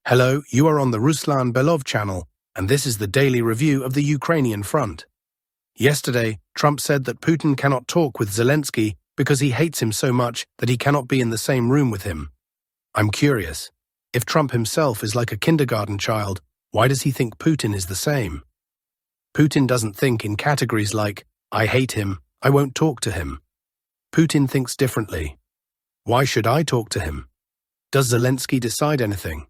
Hello, you are on the Ruslan Belov channel, and this is the daily review of the Ukrainian front. Yesterday, Trump said that Putin cannot talk with Zelensky because he hates him so much that he cannot be in the same room with him. I'm curious. If Trump himself is like a kindergarten child, why does he think Putin is the same? Putin doesn't think in categories like, I hate him, I won't talk to him. Putin thinks differently. Why should I talk to him? Does Zelensky decide anything?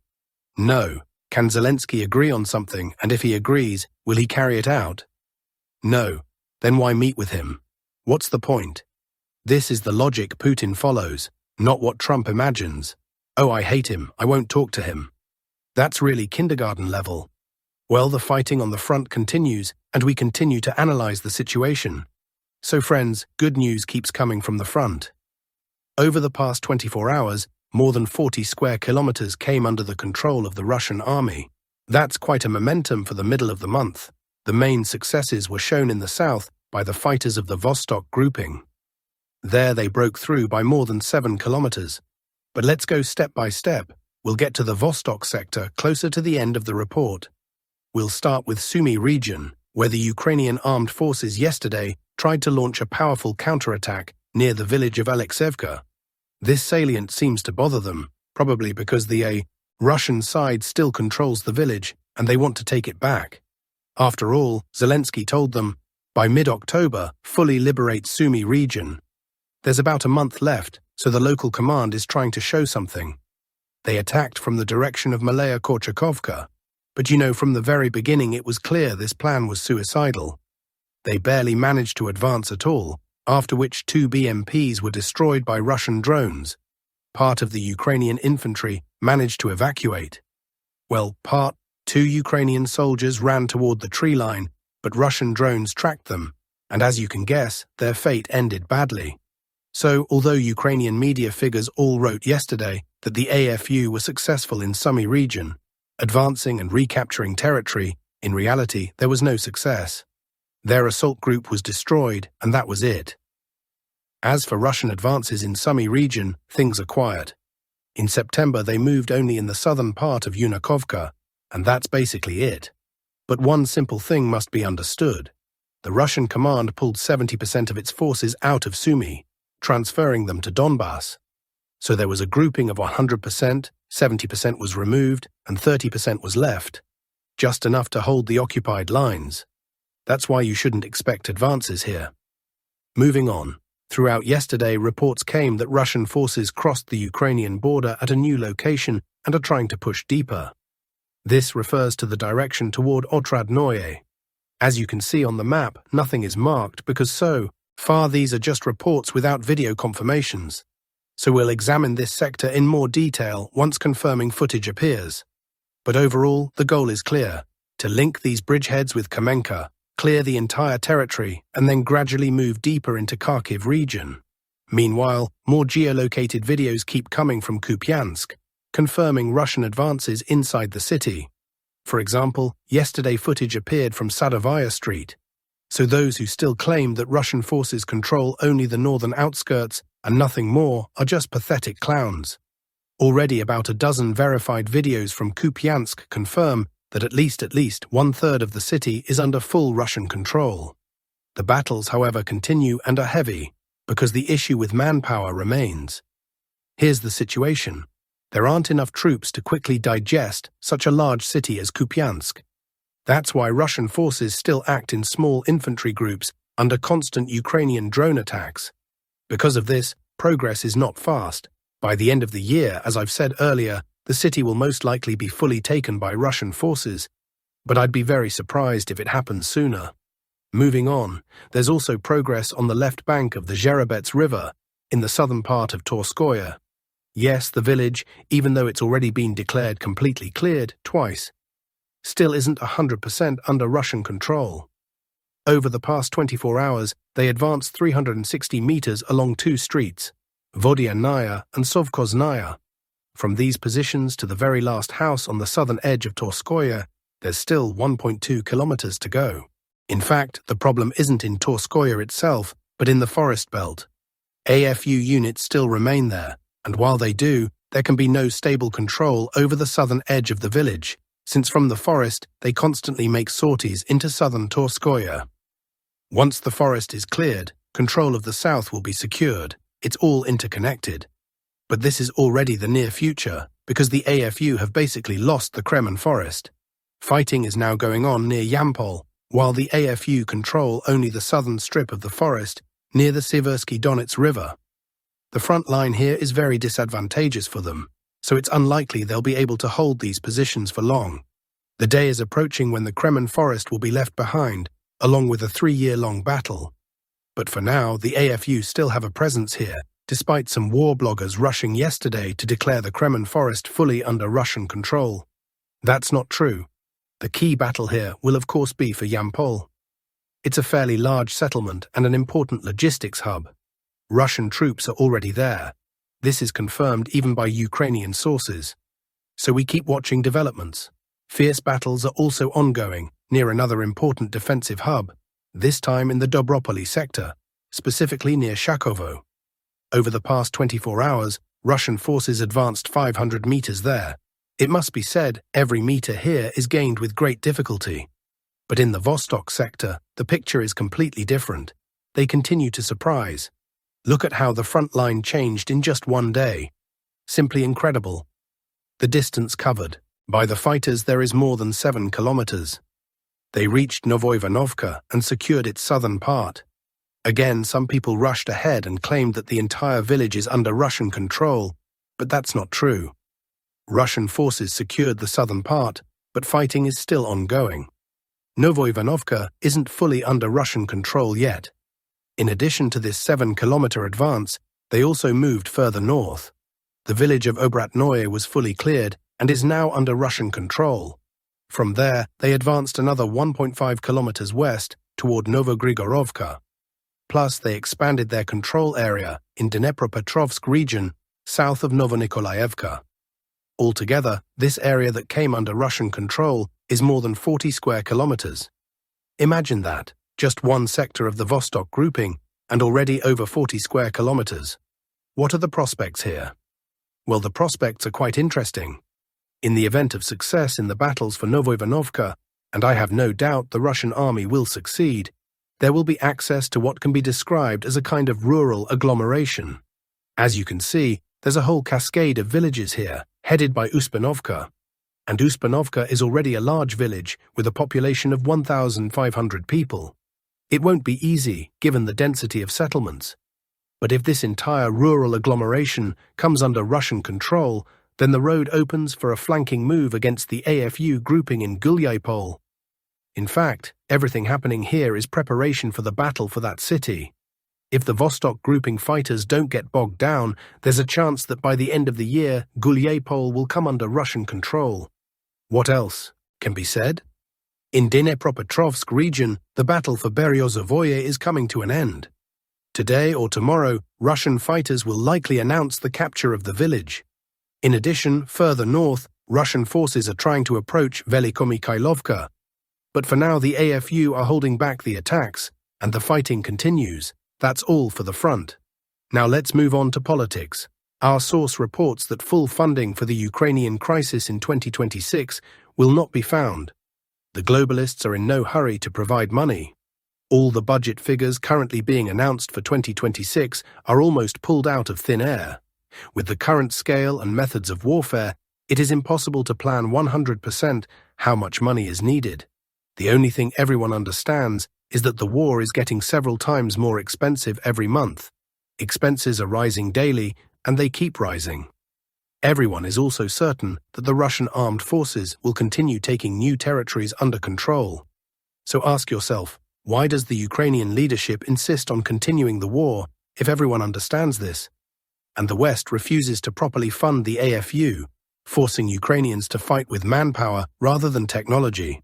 No. Can Zelensky agree on something, and if he agrees, will he carry it out? No. Then why meet with him? What's the point? This is the logic Putin follows, not what Trump imagines. Oh, I hate him, I won't talk to him. That's really kindergarten level. Well, the fighting on the front continues, and we continue to analyze the situation. So friends, good news keeps coming from the front. Over the past 24 hours, more than 40 square kilometers came under the control of the Russian army. That's quite a momentum for the middle of the month. The main successes were shown in the south by the fighters of the Vostok grouping. There they broke through by more than 7 kilometers. But let's go step by step. We'll get to the Vostok sector closer to the end of the report. We'll start with Sumy region, where the Ukrainian armed forces yesterday tried to launch a powerful counterattack near the village of Alexevka. This salient seems to bother them, probably because the Russian side still controls the village and they want to take it back. After all, Zelensky told them, by mid-October, fully liberate Sumy region. There's about a month left, so the local command is trying to show something. They attacked from the direction of Malaya Korchakovka, but from the very beginning it was clear this plan was suicidal. They barely managed to advance at all, after which 2 BMPs were destroyed by Russian drones. Part of the Ukrainian infantry managed to evacuate. Well, 2 Ukrainian soldiers ran toward the tree line, but Russian drones tracked them, and as you can guess, their fate ended badly. So, although Ukrainian media figures all wrote yesterday that the AFU were successful in Sumy region, advancing and recapturing territory, in reality there was no success. Their assault group was destroyed, and that was it. As for Russian advances in Sumy region, things are quiet. In September they moved only in the southern part of Yunakovka, and that's basically it. But one simple thing must be understood. The Russian command pulled 70% of its forces out of Sumy, transferring them to Donbass. So there was a grouping of 100%, 70% was removed, and 30% was left. Just enough to hold the occupied lines. That's why you shouldn't expect advances here. Moving on. Throughout yesterday, reports came that Russian forces crossed the Ukrainian border at a new location and are trying to push deeper. This refers to the direction toward Otradnoye. As you can see on the map, nothing is marked because so far these are just reports without video confirmations. So we'll examine this sector in more detail once confirming footage appears. But overall, the goal is clear: to link these bridgeheads with Kamenka, clear the entire territory, and then gradually move deeper into Kharkiv region. Meanwhile, more geolocated videos keep coming from Kupiansk, confirming Russian advances inside the city. For example, yesterday footage appeared from Sadovaya Street. So those who still claim that Russian forces control only the northern outskirts and nothing more are just pathetic clowns. Already about a dozen verified videos from Kupiansk confirm that at least 1/3 of the city is under full Russian control. The battles, however, continue and are heavy, because the issue with manpower remains. Here's the situation. There aren't enough troops to quickly digest such a large city as Kupiansk. That's why Russian forces still act in small infantry groups under constant Ukrainian drone attacks. Because of this, progress is not fast. By the end of the year, as I've said earlier, the city will most likely be fully taken by Russian forces, but I'd be very surprised if it happens sooner. Moving on, there's also progress on the left bank of the Zherebets River, in the southern part of Torskoye. Yes, the village, even though it's already been declared completely cleared twice, still isn't 100% under Russian control. Over the past 24 hours, they advanced 360 meters along 2 streets, Vodianaya and Sovkoznaya. From these positions to the very last house on the southern edge of Torskoye, there's still 1.2 kilometers to go. In fact, the problem isn't in Torskoye itself, but in the forest belt. AFU units still remain there, and while they do, there can be no stable control over the southern edge of the village, since from the forest they constantly make sorties into southern Torskoye. Once the forest is cleared, control of the south will be secured. It's all interconnected. But this is already the near future, because the AFU have basically lost the Kremen forest. Fighting is now going on near Yampol, while the AFU control only the southern strip of the forest near the Siversky Donets River. The front line here is very disadvantageous for them, so it's unlikely they'll be able to hold these positions for long. The day is approaching when the Kremen forest will be left behind, along with a 3-year-long battle. But for now, the AFU still have a presence here, despite some war bloggers rushing yesterday to declare the Kremen forest fully under Russian control. That's not true. The key battle here will of course be for Yampol. It's a fairly large settlement and an important logistics hub. Russian troops are already there. This is confirmed even by Ukrainian sources. So we keep watching developments. Fierce battles are also ongoing near another important defensive hub, this time in the Dobropoli sector, specifically near Shakovo. Over the past 24 hours, Russian forces advanced 500 meters there. It must be said, every meter here is gained with great difficulty. But in the Vostok sector, the picture is completely different. They continue to surprise. Look at how the front line changed in just one day. Simply incredible. The distance covered by the fighters there is more than 7 kilometers. They reached Novoivanovka and secured its southern part. Again, some people rushed ahead and claimed that the entire village is under Russian control, but that's not true. Russian forces secured the southern part, but fighting is still ongoing. Novoivanovka isn't fully under Russian control yet. In addition to this 7-kilometer advance, they also moved further north. The village of Obratnoye was fully cleared and is now under Russian control. From there, they advanced another 1.5 kilometers west toward Novogrigorovka. Plus, they expanded their control area in Dnepropetrovsk region, south of Novonikolayevka. Altogether, this area that came under Russian control is more than 40 square kilometers. Imagine that, just one sector of the Vostok grouping, and already over 40 square kilometers. What are the prospects here? Well, the prospects are quite interesting. In the event of success in the battles for Novoivanovka, and I have no doubt the Russian army will succeed, there will be access to what can be described as a kind of rural agglomeration. As you can see, there's a whole cascade of villages here, headed by Uspanovka. And Uspanovka is already a large village with a population of 1,500 people. It won't be easy, given the density of settlements. But if this entire rural agglomeration comes under Russian control, then the road opens for a flanking move against the AFU grouping in Gulyapol. In fact, everything happening here is preparation for the battle for that city. If the Vostok grouping fighters don't get bogged down, there's a chance that by the end of the year, Gulyapol will come under Russian control. What else can be said? In Dnepropetrovsk region, the battle for Beryozovoye is coming to an end. Today or tomorrow, Russian fighters will likely announce the capture of the village. In addition, further north, Russian forces are trying to approach Velikomikhailovka. But for now, the AFU are holding back the attacks, and the fighting continues. That's all for the front. Now let's move on to politics. Our source reports that full funding for the Ukrainian crisis in 2026 will not be found. The globalists are in no hurry to provide money. All the budget figures currently being announced for 2026 are almost pulled out of thin air. With the current scale and methods of warfare, it is impossible to plan 100% how much money is needed. The only thing everyone understands is that the war is getting several times more expensive every month. Expenses are rising daily, and they keep rising. Everyone is also certain that the Russian armed forces will continue taking new territories under control. So ask yourself, why does the Ukrainian leadership insist on continuing the war if everyone understands this? And the West refuses to properly fund the AFU, forcing Ukrainians to fight with manpower rather than technology.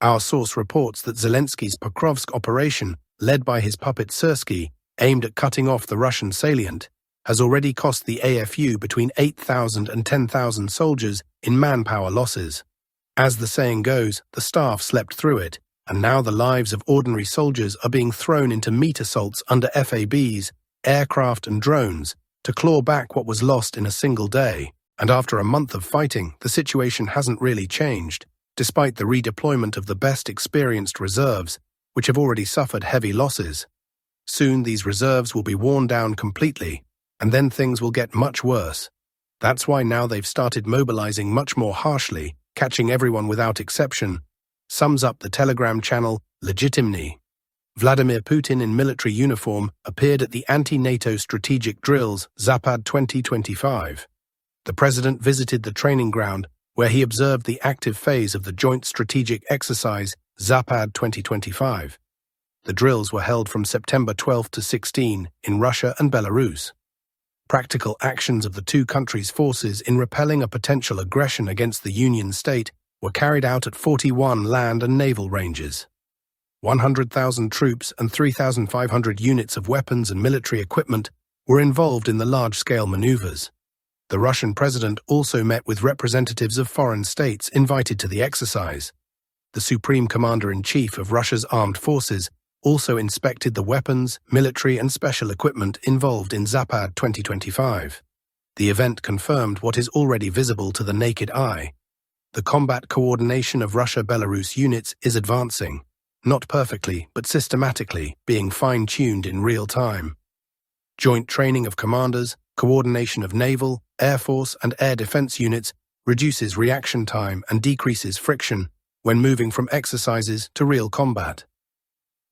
Our source reports that Zelensky's Pokrovsk operation, led by his puppet Syrsky, aimed at cutting off the Russian salient, has already cost the AFU between 8,000 and 10,000 soldiers in manpower losses. As the saying goes, the staff slept through it, and now the lives of ordinary soldiers are being thrown into meat assaults under FABs, aircraft and drones, to claw back what was lost in a single day, and after a month of fighting, the situation hasn't really changed, despite the redeployment of the best experienced reserves, which have already suffered heavy losses. Soon these reserves will be worn down completely, and then things will get much worse. That's why now they've started mobilizing much more harshly, catching everyone without exception, sums up the Telegram channel Legitimny. Vladimir Putin in military uniform appeared at the anti-NATO strategic drills Zapad 2025. The president visited the training ground where he observed the active phase of the joint strategic exercise Zapad 2025. The drills were held from September 12 to 16 in Russia and Belarus. Practical actions of the two countries' forces in repelling a potential aggression against the Union state were carried out at 41 land and naval ranges. 100,000 troops and 3,500 units of weapons and military equipment were involved in the large-scale maneuvers. The Russian president also met with representatives of foreign states invited to the exercise. The Supreme Commander-in-Chief of Russia's armed forces also inspected the weapons, military and special equipment involved in Zapad 2025. The event confirmed what is already visible to the naked eye. The combat coordination of Russia-Belarus units is advancing, not perfectly but systematically, being fine-tuned in real time. Joint training of commanders, coordination of naval, air force and air defense units reduces reaction time and decreases friction when moving from exercises to real combat.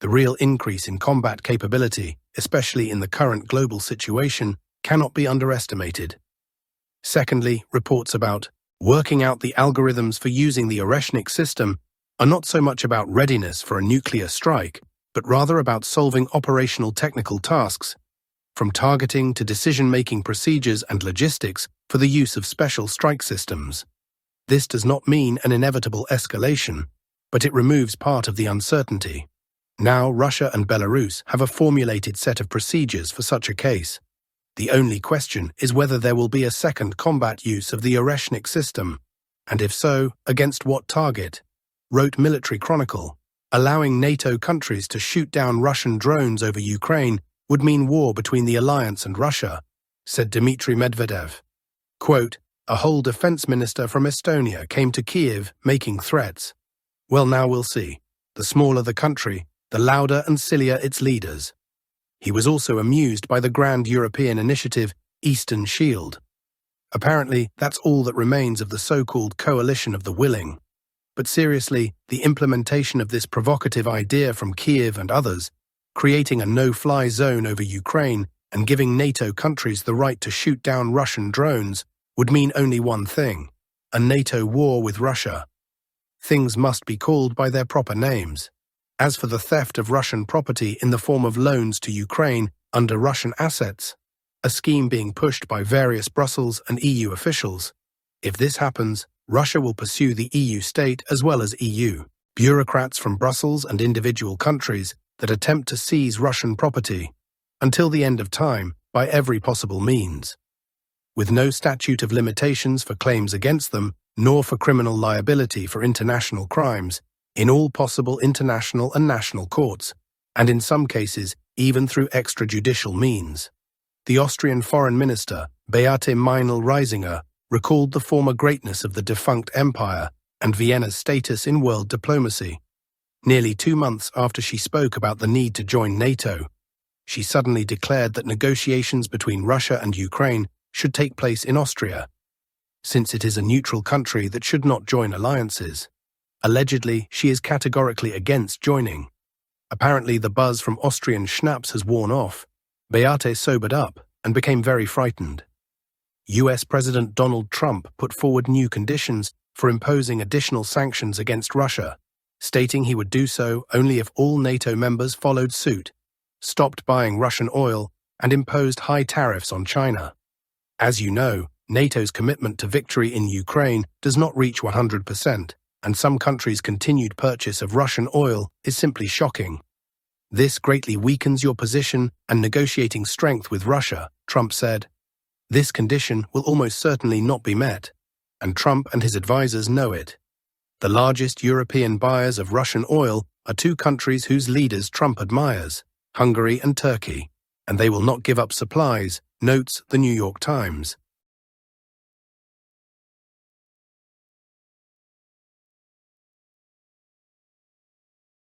The real increase in combat capability, especially in the current global situation, cannot be underestimated. Secondly, reports about working out the algorithms for using the Oreshnik system are not so much about readiness for a nuclear strike, but rather about solving operational technical tasks, from targeting to decision-making procedures and logistics for the use of special strike systems. This does not mean an inevitable escalation, but it removes part of the uncertainty. Now Russia and Belarus have a formulated set of procedures for such a case. The only question is whether there will be a second combat use of the Oreshnik system, and if so, against what target, wrote Military Chronicle. Allowing NATO countries to shoot down Russian drones over Ukraine would mean war between the alliance and Russia, said Dmitry Medvedev. Quote, a whole defense minister from Estonia came to Kiev making threats. Well, now we'll see. The smaller the country, the louder and sillier its leaders. He was also amused by the grand European initiative Eastern Shield. Apparently, that's all that remains of the so-called coalition of the willing. But seriously, the implementation of this provocative idea from Kiev and others, creating a no-fly zone over Ukraine and giving NATO countries the right to shoot down Russian drones, would mean only one thing: a NATO war with Russia. Things must be called by their proper names. As for the theft of Russian property in the form of loans to Ukraine under Russian assets, a scheme being pushed by various Brussels and EU officials, if this happens, Russia will pursue the EU state as well as EU bureaucrats from Brussels and individual countries that attempt to seize Russian property, until the end of time, by every possible means. With no statute of limitations for claims against them, nor for criminal liability for international crimes, in all possible international and national courts, and in some cases even through extrajudicial means. The Austrian Foreign Minister, Beate Meinl-Reisinger, recalled the former greatness of the defunct empire and Vienna's status in world diplomacy. Nearly 2 months after she spoke about the need to join NATO, she suddenly declared that negotiations between Russia and Ukraine should take place in Austria, since it is a neutral country that should not join alliances. Allegedly, she is categorically against joining. Apparently, the buzz from Austrian schnapps has worn off. Beate sobered up and became very frightened. US President Donald Trump put forward new conditions for imposing additional sanctions against Russia, stating he would do so only if all NATO members followed suit, stopped buying Russian oil, and imposed high tariffs on China. As you know, NATO's commitment to victory in Ukraine does not reach 100%, and some countries' continued purchase of Russian oil is simply shocking. This greatly weakens your position and negotiating strength with Russia, Trump said. This condition will almost certainly not be met, and Trump and his advisors know it. The largest European buyers of Russian oil are two countries whose leaders Trump admires, Hungary and Turkey, and they will not give up supplies, notes the New York Times.